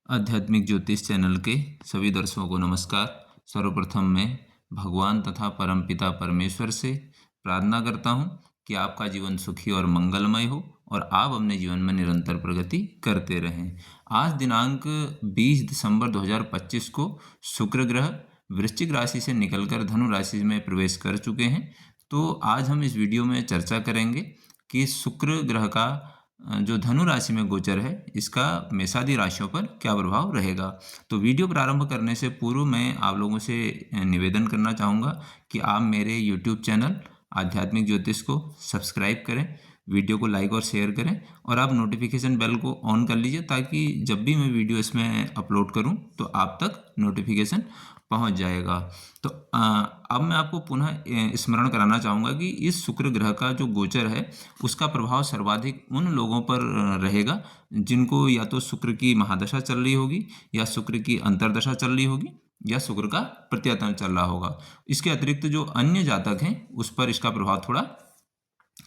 आध्यात्मिक ज्योतिष चैनल के सभी दर्शकों को नमस्कार। सर्वप्रथम मैं भगवान तथा परमपिता परमेश्वर से प्रार्थना करता हूँ कि आपका जीवन सुखी और मंगलमय हो और आप अपने जीवन में निरंतर प्रगति करते रहें। आज दिनांक 20 दिसंबर 2025 को शुक्र ग्रह वृश्चिक राशि से निकलकर धनु राशि में प्रवेश कर चुके हैं। तो आज हम इस वीडियो में चर्चा करेंगे कि शुक्र ग्रह का जो धनु राशि में गोचर है इसका मेषादि राशियों पर क्या प्रभाव रहेगा। तो वीडियो प्रारंभ करने से पूर्व मैं आप लोगों से निवेदन करना चाहूँगा कि आप मेरे यूट्यूब चैनल आध्यात्मिक ज्योतिष को सब्सक्राइब करें, वीडियो को लाइक और शेयर करें और आप नोटिफिकेशन बेल को ऑन कर लीजिए ताकि जब भी मैं वीडियो इसमें अपलोड करूं तो आप तक नोटिफिकेशन पहुंच जाएगा। तो अब मैं आपको पुनः स्मरण कराना चाहूँगा कि इस शुक्र ग्रह का जो गोचर है उसका प्रभाव सर्वाधिक उन लोगों पर रहेगा जिनको या तो शुक्र की महादशा चल रही होगी या शुक्र की अंतर्दशा चल रही होगी या शुक्र का प्रत्ययतन चल रहा होगा। इसके अतिरिक्त जो अन्य जातक हैं उस पर इसका प्रभाव थोड़ा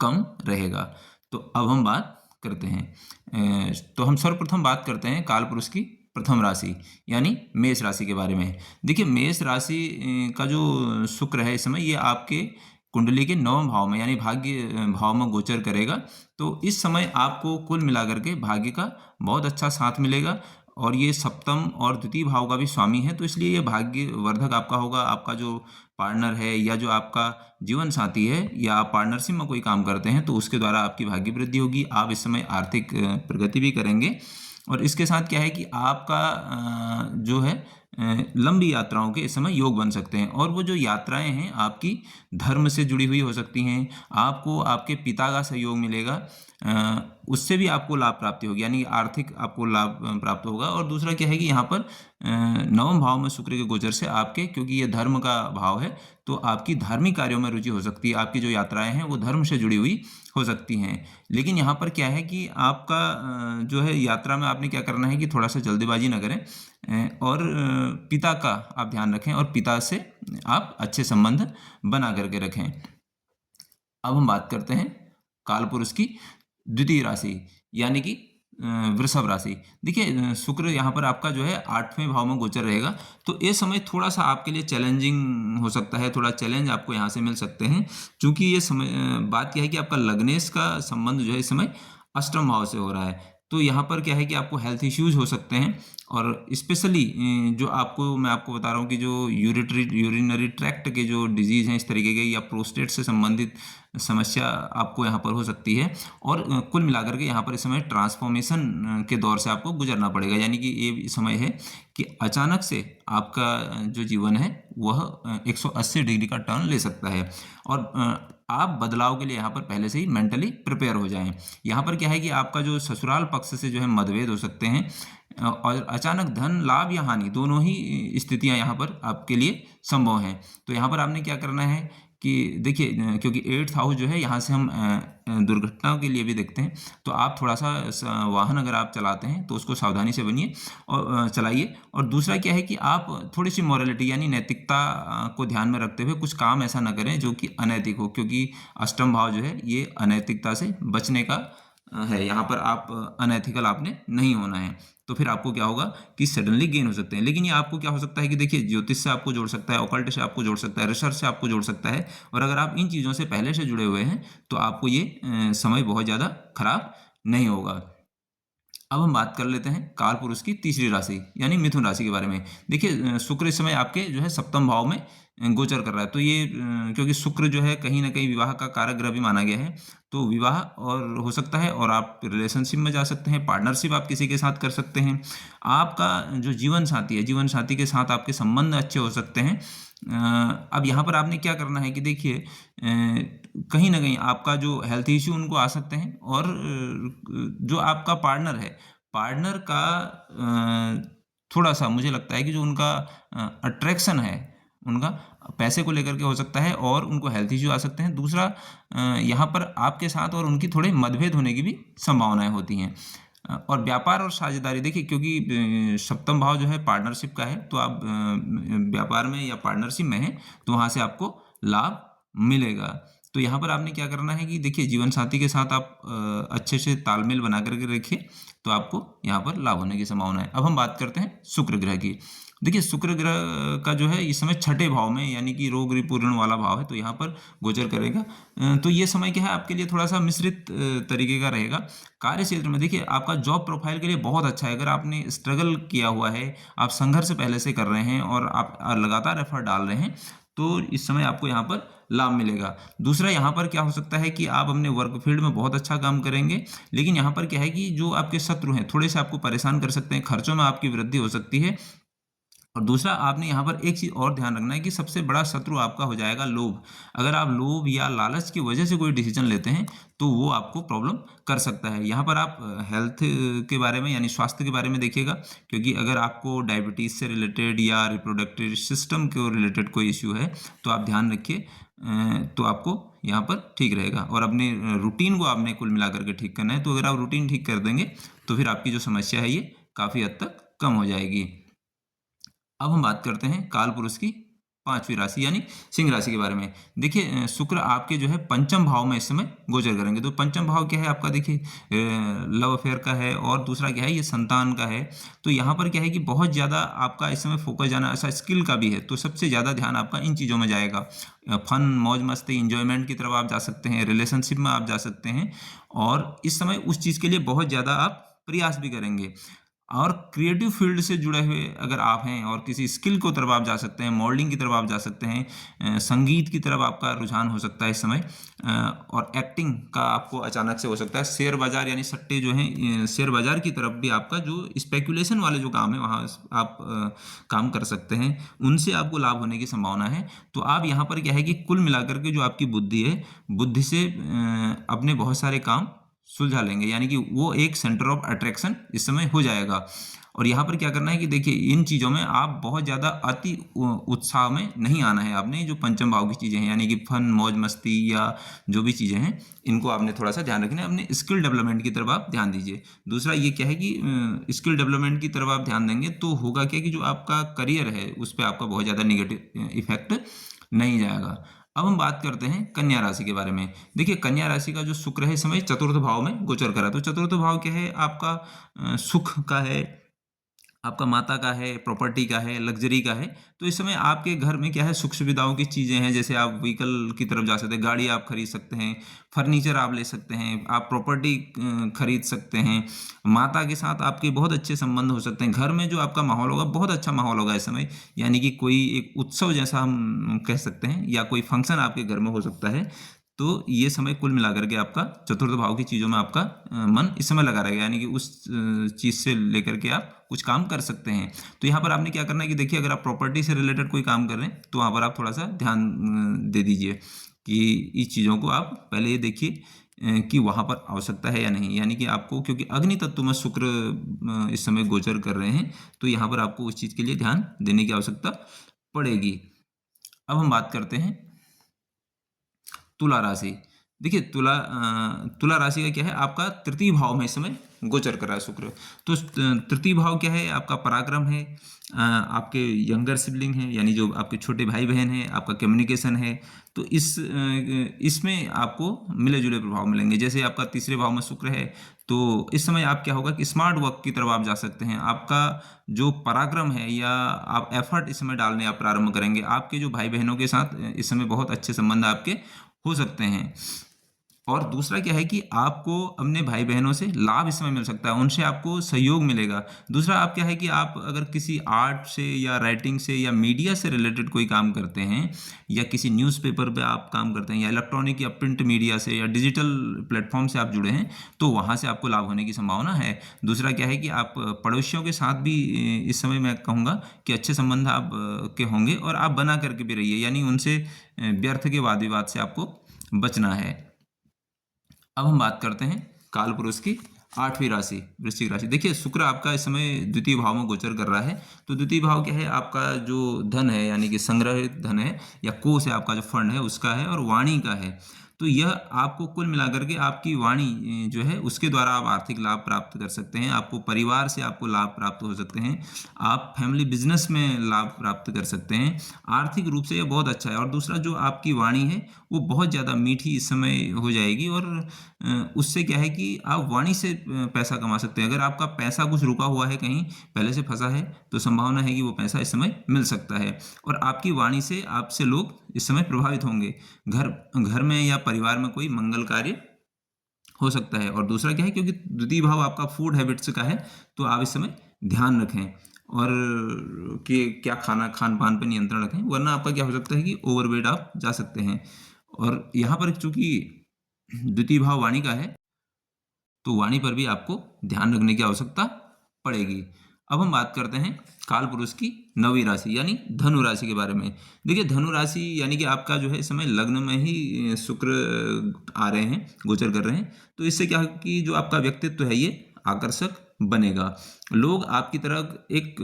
कम रहेगा। तो अब हम बात करते हैं। तो हम सर्वप्रथम बात करते हैं कालपुरुष की प्रथम राशि यानी मेष राशि के बारे में। देखिए, मेष राशि का जो शुक्र है इस समय ये आपके कुंडली के 9वें भाव में यानी भाग्य भाव में गोचर करेगा। तो इस समय आपको कुल मिलाकर के भाग्य का बहुत अच्छा साथ मिलेगा और ये सप्तम और द्वितीय भाव का भी स्वामी है, तो इसलिए ये भाग्यवर्धक आपका होगा। आपका जो पार्टनर है या जो आपका जीवन साथी है या आप पार्टनरशिप में कोई काम करते हैं तो उसके द्वारा आपकी भाग्य वृद्धि होगी। आप इस समय आर्थिक प्रगति भी करेंगे और इसके साथ क्या है कि आपका जो है लंबी यात्राओं के इस समय योग बन सकते हैं और वो जो यात्राएं हैं आपकी धर्म से जुड़ी हुई हो सकती हैं। आपको आपके पिता का सहयोग मिलेगा, उससे भी आपको लाभ प्राप्ति होगी यानी आर्थिक आपको लाभ प्राप्त होगा। और दूसरा क्या है कि यहाँ पर 9वें भाव में शुक्र के गोचर से आपके, क्योंकि ये धर्म का भाव है, तो आपकी धार्मिक कार्यों में रुचि हो सकती है। आपकी जो यात्राएं हैं वो धर्म से जुड़ी हुई हो सकती हैं। लेकिन यहाँ पर क्या है कि आपका जो है यात्रा में आपने क्या करना है कि थोड़ा सा जल्दीबाजी न करें और पिता का आप ध्यान रखें और पिता से आप अच्छे संबंध बना करके रखें। अब हम बात करते हैं कालपुरुष की द्वितीय राशि यानी कि वृषभ राशि। देखिए, शुक्र यहाँ पर आपका जो है 8वें भाव में गोचर रहेगा, तो ये समय थोड़ा सा आपके लिए चैलेंजिंग हो सकता है। थोड़ा चैलेंज आपको यहाँ से मिल सकते हैं क्योंकि ये समय बात क्या है कि आपका लग्नेश का संबंध जो है इस समय अष्टम भाव से हो रहा है। तो यहाँ पर क्या है कि आपको हेल्थ इश्यूज हो सकते हैं और स्पेशली जो मैं आपको बता रहा हूँ कि जो यूरिनरी ट्रैक्ट के जो डिजीज़ हैं इस तरीके के या प्रोस्टेट से संबंधित समस्या आपको यहाँ पर हो सकती है। और कुल मिलाकर के यहाँ पर इस समय ट्रांसफॉर्मेशन के दौर से आपको गुजरना पड़ेगा यानी कि ये समय है कि अचानक से आपका जो जीवन है वह 180 डिग्री का टर्न ले सकता है और आप बदलाव के लिए यहाँ पर पहले से ही मेंटली प्रिपेयर हो जाएं। यहाँ पर क्या है कि आपका जो ससुराल पक्ष से जो है मतभेद हो सकते हैं और अचानक धन लाभ या हानि दोनों ही स्थितियाँ यहाँ पर आपके लिए संभव हैं। तो यहाँ पर आपने क्या करना है कि देखिए, क्योंकि 8th हाउस जो है यहाँ से हम दुर्घटनाओं के लिए भी देखते हैं, तो आप थोड़ा सा वाहन अगर आप चलाते हैं तो उसको सावधानी से बनिए और चलाइए। और दूसरा क्या है कि आप थोड़ी सी मॉरलिटी यानी नैतिकता को ध्यान में रखते हुए कुछ काम ऐसा ना करें जो कि अनैतिक हो, क्योंकि अष्टम भाव जो है ये अनैतिकता से बचने का है। यहाँ पर आप अनएथिकल आपने नहीं होना है, तो फिर आपको क्या होगा कि सडनली गेन हो सकते हैं। लेकिन ये आपको क्या हो सकता है कि देखिए, ज्योतिष से आपको जोड़ सकता है, ऑकल्ट से आपको जोड़ सकता है, रिसर्च से आपको जोड़ सकता है। और अगर आप इन चीज़ों से पहले से जुड़े हुए हैं तो आपको ये समय बहुत ज़्यादा खराब नहीं होगा। अब हम बात कर लेते हैं कालपुरुष की तीसरी राशि यानी मिथुन राशि के बारे में। देखिए, शुक्र इस समय आपके जो है सप्तम भाव में गोचर कर रहा है, तो ये क्योंकि शुक्र जो है कहीं ना कहीं विवाह का कारक ग्रह भी माना गया है, तो विवाह और हो सकता है और आप रिलेशनशिप में जा सकते हैं, पार्टनरशिप आप किसी के साथ कर सकते हैं। आपका जो जीवन साथी है, जीवन साथी के साथ आपके संबंध अच्छे हो सकते हैं। अब यहाँ पर आपने क्या करना है कि देखिए, कहीं ना कहीं आपका जो हेल्थ इश्यू उनको आ सकते हैं और जो आपका पार्टनर है, पार्टनर का थोड़ा सा मुझे लगता है कि जो उनका अट्रैक्शन है उनका पैसे को लेकर के हो सकता है और उनको हेल्थ इश्यू आ सकते हैं। दूसरा, यहाँ पर आपके साथ और उनकी थोड़े मतभेद होने की भी संभावनाएं होती हैं। और व्यापार और साझेदारी, देखिए क्योंकि सप्तम भाव जो है पार्टनरशिप का है, तो आप व्यापार में या पार्टनरशिप में हैं तो वहाँ से आपको लाभ मिलेगा। तो यहाँ पर आपने क्या करना है कि देखिए जीवन साथी के साथ आप अच्छे से तालमेल बना करके रखिए, तो आपको यहाँ पर लाभ होने की संभावना है। अब हम बात करते हैं शुक्र ग्रह की। देखिए शुक्र ग्रह का जो है इस समय छठे भाव में, यानी कि रोग रिपूर्ण वाला भाव है, तो यहाँ पर गोचर करेगा। तो ये समय क्या है आपके लिए थोड़ा सा मिश्रित तरीके का रहेगा। कार्य क्षेत्र में देखिए आपका जॉब प्रोफाइल के लिए बहुत अच्छा है। अगर आपने स्ट्रगल किया हुआ है, आप संघर्ष पहले से कर रहे हैं और आप लगातार एफर्ट डाल रहे हैं, तो इस समय आपको यहाँ पर लाभ मिलेगा। दूसरा यहाँ पर क्या हो सकता है कि आप अपने वर्क फील्ड में बहुत अच्छा काम करेंगे, लेकिन यहाँ पर क्या है कि जो आपके शत्रु हैं थोड़े से आपको परेशान कर सकते हैं, खर्चों में आपकी वृद्धि हो सकती है। और दूसरा आपने यहाँ पर एक चीज़ और ध्यान रखना है कि सबसे बड़ा शत्रु आपका हो जाएगा लोभ। अगर आप लोभ या लालच की वजह से कोई डिसीजन लेते हैं तो वो आपको प्रॉब्लम कर सकता है। यहाँ पर आप हेल्थ के बारे में यानी स्वास्थ्य के बारे में देखिएगा, क्योंकि अगर आपको डायबिटीज़ से रिलेटेड या रिप्रोडक्टिव सिस्टम के रिलेटेड कोई इश्यू है तो आप ध्यान रखिए, तो आपको यहाँ पर ठीक रहेगा। और अपने रूटीन को आपने कुल मिला करके ठीक करना है। तो अगर आप रूटीन ठीक कर देंगे तो फिर आपकी जो समस्या है ये काफ़ी हद तक कम हो जाएगी। अब हम बात करते हैं काल पुरुष की पांचवी राशि यानी सिंह राशि के बारे में। देखिए शुक्र आपके जो है पंचम भाव में इस समय गोचर करेंगे। तो पंचम भाव क्या है आपका, देखिए लव अफेयर का है, और दूसरा क्या है ये संतान का है। तो यहाँ पर क्या है कि बहुत ज़्यादा आपका इस समय फोकस जाना, ऐसा स्किल का भी है, तो सबसे ज़्यादा ध्यान आपका इन चीज़ों में जाएगा। फन, मौज मस्ती, इंजॉयमेंट की तरफ आप जा सकते हैं, रिलेशनशिप में आप जा सकते हैं, और इस समय उस चीज़ के लिए बहुत ज़्यादा आप प्रयास भी करेंगे। और क्रिएटिव फील्ड से जुड़े हुए अगर आप हैं और किसी स्किल को तरफ आप जा सकते हैं, मॉडलिंग की तरफ आप जा सकते हैं, संगीत की तरफ आपका रुझान हो सकता है इस समय, और एक्टिंग का आपको अचानक से हो सकता है। शेयर बाजार यानी सट्टे जो हैं, शेयर बाजार की तरफ भी आपका जो स्पेकुलेशन वाले जो काम है वहाँ आप काम कर सकते हैं, उनसे आपको लाभ होने की संभावना है। तो आप यहाँ पर क्या है कि कुल मिलाकर के जो आपकी बुद्धि है, बुद्धि से अपने बहुत सारे काम सुलझा लेंगे, यानी कि वो एक सेंटर ऑफ अट्रैक्शन इस समय हो जाएगा। और यहाँ पर क्या करना है कि देखिए इन चीज़ों में आप बहुत ज़्यादा अति उत्साह में नहीं आना है आपने। जो पंचम भाव की चीज़ें हैं यानी कि फन, मौज मस्ती या जो भी चीज़ें हैं, इनको आपने थोड़ा सा ध्यान रखना है। अपने स्किल डेवलपमेंट की तरफ आप ध्यान दीजिए। दूसरा ये क्या है कि स्किल डेवलपमेंट की तरफ आप ध्यान देंगे तो होगा क्या कि जो आपका करियर है उस पर आपका बहुत ज़्यादा निगेटिव इफेक्ट नहीं जाएगा। अब हम बात करते हैं कन्या राशि के बारे में। देखिए कन्या राशि का जो शुक्र है इस समय चतुर्थ भाव में गोचर करा। तो चतुर्थ भाव क्या है आपका, सुख का है, आपका माता का है, प्रॉपर्टी का है, लग्जरी का है। तो इस समय आपके घर में क्या है, सुख सुविधाओं की चीज़ें हैं, जैसे आप व्हीकल की तरफ जा सकते हैं, गाड़ी आप खरीद सकते हैं, फर्नीचर आप ले सकते हैं, आप प्रॉपर्टी खरीद सकते हैं। माता के साथ आपके बहुत अच्छे संबंध हो सकते हैं। घर में जो आपका माहौल होगा बहुत अच्छा माहौल होगा इस समय, यानी कि कोई एक उत्सव जैसा हम कह सकते हैं, या कोई फंक्शन आपके घर में हो सकता है। तो ये समय कुल मिलाकर के आपका चतुर्थ भाव की चीज़ों में आपका मन इस समय लगा रहेगा, यानी कि उस चीज़ से लेकर के आप कुछ काम कर सकते हैं। तो यहाँ पर आपने क्या करना है कि देखिए अगर आप प्रॉपर्टी से रिलेटेड कोई काम कर रहे हैं तो वहाँ पर आप थोड़ा सा ध्यान दे दीजिए कि इस चीज़ों को आप पहले ये देखिए कि वहाँ पर आवश्यकता है या नहीं। यानी कि आपको, क्योंकि अग्नि तत्व में शुक्र इस समय गोचर कर रहे हैं, तो यहाँ पर आपको उस चीज़ के लिए ध्यान देने की आवश्यकता पड़ेगी। अब हम बात करते हैं तुला राशि। देखिए तुला राशि का क्या है आपका तृतीय भाव में इस समय गोचर कर रहा है शुक्र। तो तृतीय भाव क्या है आपका, पराक्रम है, आपके यंगर सिबलिंग हैं, यानी जो आपके छोटे भाई बहन हैं, आपका कम्युनिकेशन है। तो इसमें आपको मिले जुले प्रभाव मिलेंगे। जैसे आपका तीसरे भाव में शुक्र है, तो इस समय आप क्या होगा कि स्मार्ट वर्क की तरफ आप जा सकते हैं। आपका जो पराक्रम है या आप एफर्ट इस समय डालने आप प्रारंभ करेंगे। आपके जो भाई बहनों के साथ इस समय बहुत अच्छे संबंध आपके हो सकते हैं। और दूसरा क्या है कि आपको अपने भाई बहनों से लाभ इस समय मिल सकता है, उनसे आपको सहयोग मिलेगा। दूसरा आप क्या है कि आप अगर किसी आर्ट से या राइटिंग से या मीडिया से रिलेटेड कोई काम करते हैं, या किसी न्यूज़पेपर पे आप काम करते हैं, या इलेक्ट्रॉनिक या प्रिंट मीडिया से या डिजिटल प्लेटफॉर्म से आप जुड़े हैं, तो वहाँ से आपको लाभ होने की संभावना है। दूसरा क्या है कि आप पड़ोसियों के साथ भी इस समय मैं कहूँगा कि अच्छे संबंध आप के होंगे, और आप बना करके भी रहिए, यानी उनसे व्यर्थ के वाद विवाद से आपको बचना है। अब हम बात करते हैं काल पुरुष की आठवीं राशि वृश्चिक राशि। देखिए शुक्र आपका इस समय द्वितीय भाव में गोचर कर रहा है। तो द्वितीय भाव क्या है आपका, जो धन है यानी कि संग्रहित धन है या कोष है, आपका जो फंड है उसका है, और वाणी का है। तो यह आपको कुल मिलाकर के आपकी वाणी जो है उसके द्वारा आप आर्थिक लाभ प्राप्त कर सकते हैं। आपको परिवार से आपको लाभ प्राप्त हो सकते हैं। आप फैमिली बिजनेस में लाभ प्राप्त कर सकते हैं। आर्थिक रूप से यह बहुत अच्छा है। और दूसरा जो आपकी वाणी है वो बहुत ज़्यादा मीठी इस समय हो जाएगी, और उससे क्या है कि आप वाणी से पैसा कमा सकते हैं। अगर आपका पैसा कुछ रुका हुआ है, कहीं पहले से फंसा है, तो संभावना है कि वो पैसा इस समय मिल सकता है। और आपकी वाणी से आपसे लोग इस समय प्रभावित होंगे। घर घर में या परिवार में कोई मंगल कार्य हो सकता है। और दूसरा क्या है, क्योंकि द्वितीय भाव आपका फूड हैबिट्स का है, तो आप इस समय ध्यान रखें और कि क्या खान पान पर नियंत्रण रखें, वरना आपका क्या हो सकता है कि ओवरवेट आप जा सकते हैं। और यहाँ पर चूंकि द्वितीय भाव वाणी का है, तो वाणी पर भी आपको ध्यान रखने की आवश्यकता पड़ेगी। अब हम बात करते हैं काल पुरुष की नवीं राशि यानी धनु राशि के बारे में। देखिए, धनु राशि यानी कि आपका जो है इस समय लग्न में ही शुक्र आ रहे हैं, गोचर कर रहे हैं। तो इससे क्या है कि जो आपका व्यक्तित्व है ये आकर्षक बनेगा। लोग आपकी तरफ एक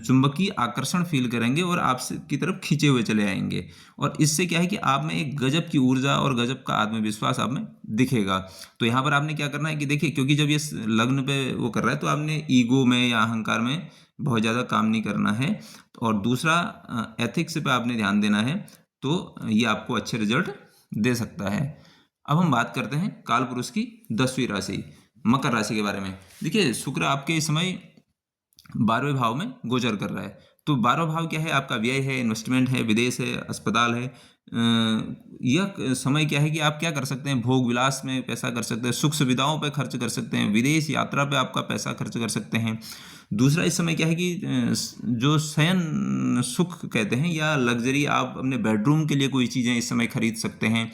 चुंबकीय आकर्षण फील करेंगे और आपसे की तरफ खींचे हुए चले आएंगे। और इससे क्या है कि आप में एक गजब की ऊर्जा और गजब का आत्मविश्वास आप में दिखेगा। तो यहाँ पर आपने क्या करना है कि देखिए, क्योंकि जब ये लग्न पे वो कर रहा है, तो आपने ईगो में या अहंकार में बहुत ज़्यादा काम नहीं करना है। और दूसरा, एथिक्स पे आपने ध्यान देना है, तो ये आपको अच्छे रिजल्ट दे सकता है। अब हम बात करते हैं काल पुरुष की 10वीं राशि मकर राशि के बारे में। देखिए, शुक्र आपके इस समय 12वें भाव में गोचर कर रहा है। तो 12वां भाव क्या है, आपका व्यय है, इन्वेस्टमेंट है, विदेश है, अस्पताल है। यह समय क्या है कि आप क्या कर सकते हैं, भोग विलास में पैसा कर सकते हैं, सुख सुविधाओं पे खर्च कर सकते हैं, विदेश यात्रा पे आपका पैसा खर्च कर सकते हैं। दूसरा, इस समय क्या है कि जो शयन सुख कहते हैं या लग्जरी, आप अपने बेडरूम के लिए कोई चीज़ें इस समय खरीद सकते हैं।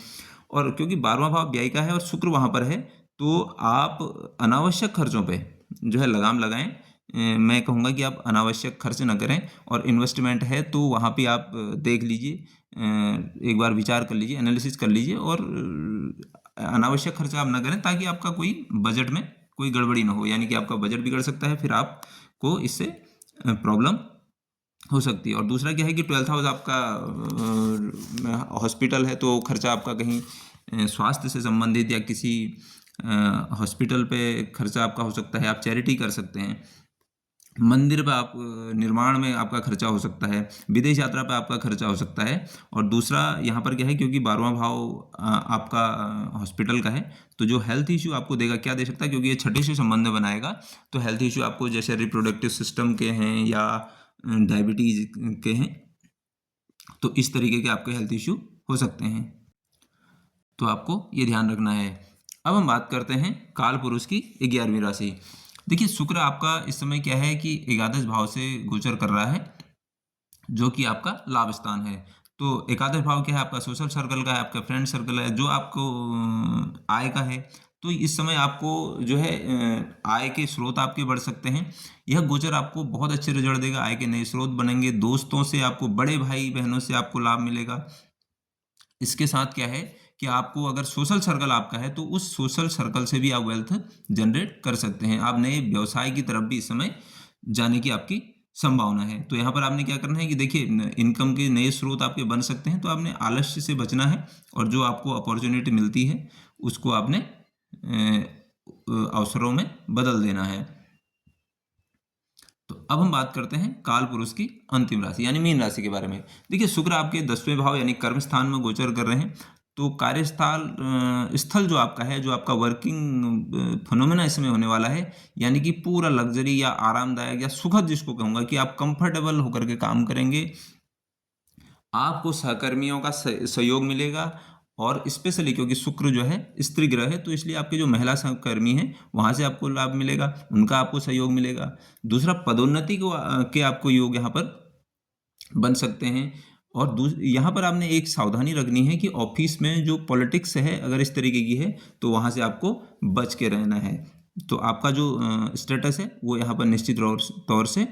और क्योंकि 12वां भाव व्यय का है और शुक्र वहाँ पर है, तो आप अनावश्यक खर्चों पे जो है लगाम लगाएं। मैं कहूँगा कि आप अनावश्यक खर्च न करें। और इन्वेस्टमेंट है तो वहाँ पे आप देख लीजिए, एक बार विचार कर लीजिए, एनालिसिस कर लीजिए, और अनावश्यक खर्च आप ना करें, ताकि आपका कोई बजट में कोई गड़बड़ी ना हो। यानी कि आपका बजट बिगड़ सकता है, फिर आपको इससे प्रॉब्लम हो सकती है। और दूसरा क्या है कि 12th हाउस आपका हॉस्पिटल है, तो खर्चा आपका कहीं स्वास्थ्य से संबंधित या किसी हॉस्पिटल पे खर्चा आपका हो सकता है। आप चैरिटी कर सकते हैं, मंदिर पे आप निर्माण में आपका खर्चा हो सकता है, विदेश यात्रा पे आपका खर्चा हो सकता है। और दूसरा, यहाँ पर क्या है, क्योंकि 12वां भाव आपका हॉस्पिटल का है, तो जो हेल्थ इश्यू आपको देगा, क्या दे सकता है, क्योंकि ये छठे से संबंध बनाएगा, तो हेल्थ इश्यू आपको जैसे रिप्रोडक्टिव सिस्टम के हैं या डायबिटीज के हैं, तो इस तरीके के आपके हेल्थ इश्यू हो सकते हैं। तो आपको ये ध्यान रखना है। अब हम बात करते हैं काल पुरुष की 11वीं राशि। देखिए, शुक्र आपका इस समय क्या है कि एकादश भाव से गोचर कर रहा है, जो कि आपका लाभ स्थान है। तो एकादश भाव क्या है, आपका सोशल सर्कल का है, आपका फ्रेंड सर्कल है, जो आपको आय का है। तो इस समय आपको जो है आय के स्रोत आपके बढ़ सकते हैं। यह गोचर आपको बहुत अच्छे रिजल्ट देगा, आय के नए स्रोत बनेंगे, दोस्तों से आपको, बड़े भाई बहनों से आपको लाभ मिलेगा। इसके साथ क्या है कि आपको अगर सोशल सर्कल आपका है, तो उस सोशल सर्कल से भी आप वेल्थ जनरेट कर सकते हैं। आप नए व्यवसाय की तरफ भी इस समय जाने की आपकी संभावना है। तो यहाँ पर आपने क्या करना है कि देखिए, इनकम के नए स्रोत आपके बन सकते हैं, तो आपने आलस्य से बचना है, और जो आपको अपॉर्चुनिटी मिलती है उसको आपने अवसरों में बदल देना है। तो अब हम बात करते हैं काल पुरुष की अंतिम राशि यानी मीन राशि के बारे में। देखिए, शुक्र आपके 10वें भाव यानी कर्म स्थान में गोचर कर रहे हैं। तो कार्यस्थल स्थल जो आपका है, जो आपका वर्किंग फिनोमेना इसमें होने वाला है, यानी कि पूरा लग्जरी या आरामदायक या सुखद, जिसको कहूँगा कि आप कंफर्टेबल होकर के काम करेंगे। आपको सहकर्मियों का सहयोग मिलेगा। और स्पेशली क्योंकि शुक्र जो है स्त्री ग्रह है, तो इसलिए आपके जो महिला सहकर्मी हैं वहाँ से आपको लाभ मिलेगा, उनका आपको सहयोग मिलेगा। दूसरा, पदोन्नति के आपको योग यहाँ पर बन सकते हैं। और यहाँ पर आपने एक सावधानी रखनी है कि ऑफिस में जो पॉलिटिक्स है, अगर इस तरीके की है, तो वहाँ से आपको बच के रहना है। तो आपका जो स्टेटस है वो यहाँ पर निश्चित तौर से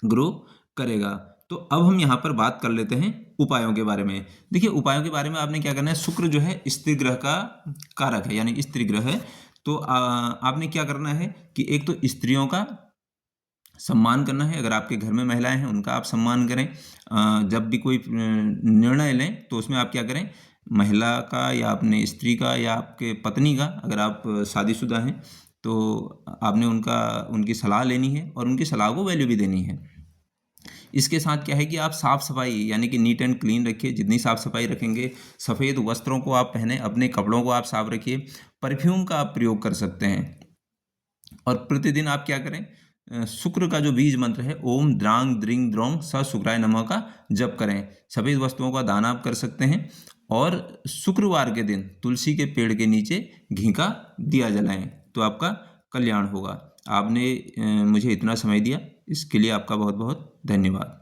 ग्रो करेगा। तो अब हम यहाँ पर बात कर लेते हैं उपायों के बारे में। देखिए, उपायों के बारे में आपने क्या करना है, शुक्र जो है स्त्री ग्रह का कारक है यानी स्त्री ग्रह है। तो आपने क्या करना है कि एक तो स्त्रियों का सम्मान करना है। अगर आपके घर में महिलाएं हैं, उनका आप सम्मान करें। जब भी कोई निर्णय लें, तो उसमें आप क्या करें, महिला का या अपने स्त्री का या आपके पत्नी का, अगर आप शादीशुदा हैं तो आपने उनकी सलाह लेनी है और उनकी सलाह को वैल्यू भी देनी है। इसके साथ क्या है कि आप साफ़ सफाई यानी कि नीट एंड क्लीन रखिए। जितनी साफ़ सफाई रखेंगे, सफ़ेद वस्त्रों को आप पहने, अपने कपड़ों को आप साफ रखिए, परफ्यूम का आप प्रयोग कर सकते हैं। और प्रतिदिन आप क्या करें, शुक्र का जो बीज मंत्र है ओम द्रांग द्रिंग द्रोंग स शुक्राय नमः का जप करें। सफ़ेद वस्तुओं का दान आप कर सकते हैं और शुक्रवार के दिन तुलसी के पेड़ के नीचे घी का दिया जलाएं तो आपका कल्याण होगा। आपने मुझे इतना समय दिया, इसके लिए आपका बहुत बहुत धन्यवाद।